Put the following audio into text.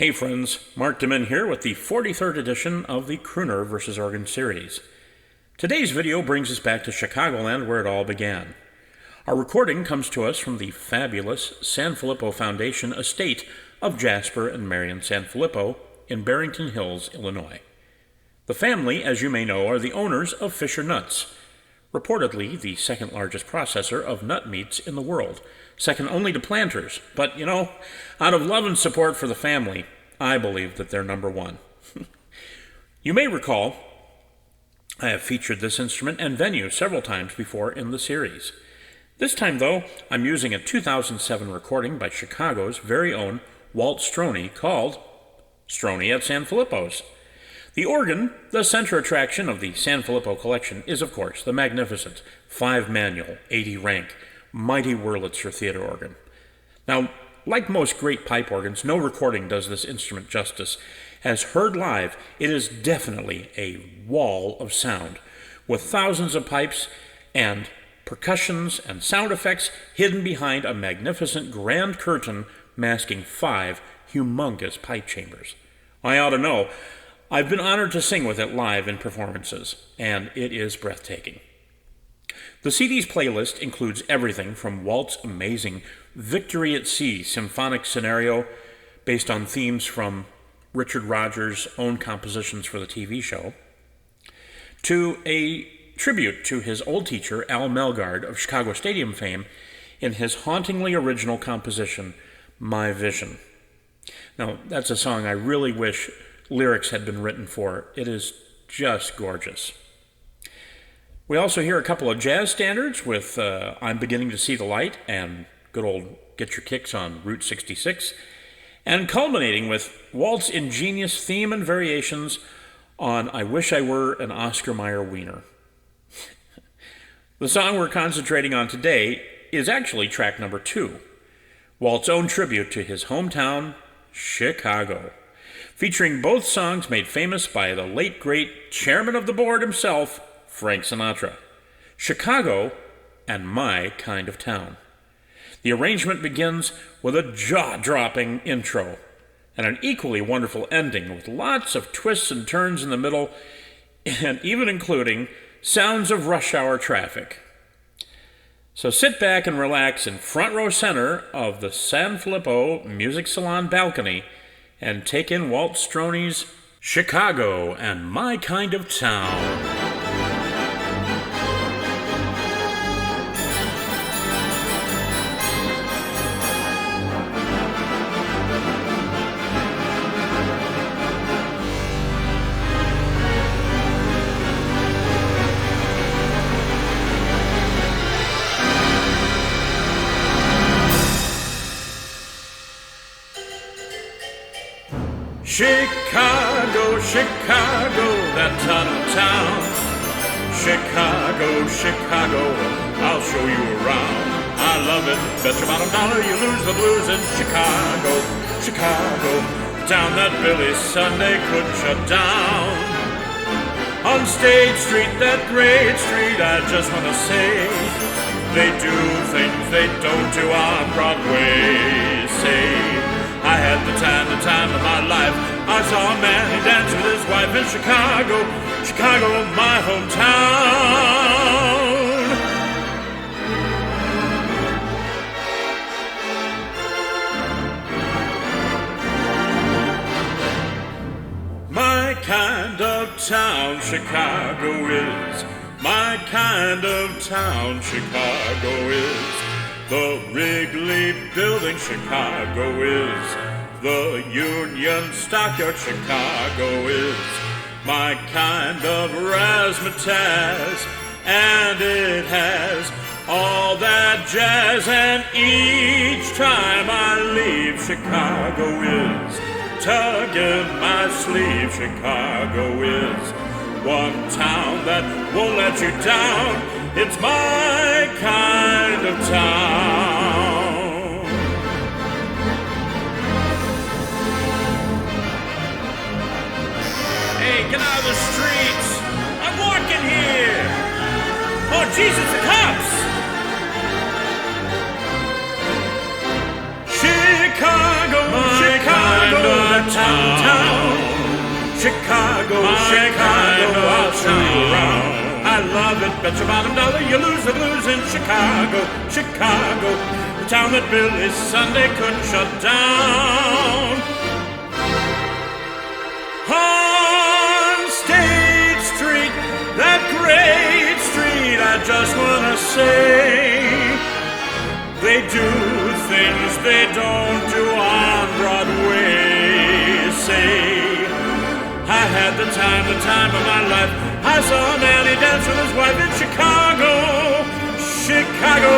Hey friends, Mark Demin here with the 43rd edition of the Crooner vs. Organ series. Today's video brings us back to Chicagoland where it all began. Our recording comes to us from the fabulous San Filippo Foundation estate of Jasper and Marion Sanfilippo in Barrington Hills, Illinois. The family, as you may know, are the owners of Fisher Nuts, reportedly the second largest processor of nut meats in the world, second only to Planters. But, out of love and support for the family, I believe that they're number one. You may recall, I have featured this instrument and venue several times before in the series. This time, though, I'm using a 2007 recording by Chicago's very own Walt Stroney called Stroney at San Filippo's. The organ, the center attraction of the San Filippo collection, is, of course, the magnificent 5-manual, 80-rank, mighty Wurlitzer theater organ. Now, like most great pipe organs, no recording does this instrument justice. As heard live, it is definitely a wall of sound, with thousands of pipes and percussions and sound effects hidden behind a magnificent grand curtain masking 5 humongous pipe chambers. I ought to know. I've been honored to sing with it live in performances, and it is breathtaking. The CD's playlist includes everything from Walt's amazing Victory at Sea symphonic scenario based on themes from Richard Rodgers' own compositions for the TV show, to a tribute to his old teacher, Al Melgard of Chicago Stadium fame, in his hauntingly original composition, My Vision. Now, that's a song I really wish lyrics had been written for. It is just gorgeous. We also hear a couple of jazz standards with I'm Beginning to See the Light and good old Get Your Kicks on Route 66, and culminating with Walt's ingenious theme and variations on I Wish I Were an Oscar Mayer Wiener. The song we're concentrating on today is actually track number 2, Walt's own tribute to his hometown, Chicago, featuring both songs made famous by the late great chairman of the board himself, Frank Sinatra, Chicago and My Kind of Town. The arrangement begins with a jaw-dropping intro and an equally wonderful ending with lots of twists and turns in the middle and even including sounds of rush hour traffic. So sit back and relax in front row center of the San Filippo Music Salon balcony and take in Walt Stroney's Chicago and My Kind of Town. Chicago, Chicago, that Todd'ling Town. Chicago, Chicago, I'll show you around. I love it, bet your bottom dollar you lose the blues in Chicago. Chicago, town that Billy Sunday couldn't shut down. On State Street, that great street, I just want to say, they do things they don't do on Broadway. Say, I had the time of my life. I saw a man, he danced with his wife in Chicago, Chicago, my hometown. My kind of town, Chicago is. My kind of town, Chicago is. The Wrigley Building, Chicago is. The Union Stockyard, Chicago is. My kind of razzmatazz, and it has all that jazz. And each time I leave, Chicago is. Tugging my sleeve, Chicago is. One town that won't let you down. It's my kind of town. Hey, get out of the streets. I'm walking here. Oh, Jesus, the cops. Chicago, Chicago, town. Chicago, Chicago, I'll show you around. I love it, bet your bottom dollar you lose the blues in Chicago, Chicago, the town that Billy Sunday couldn't shut down. On State Street, that great street, I just wanna say, they do things they don't do on Broadway. Say, I had the time of my life. I saw a man, he danced with his wife in Chicago, Chicago,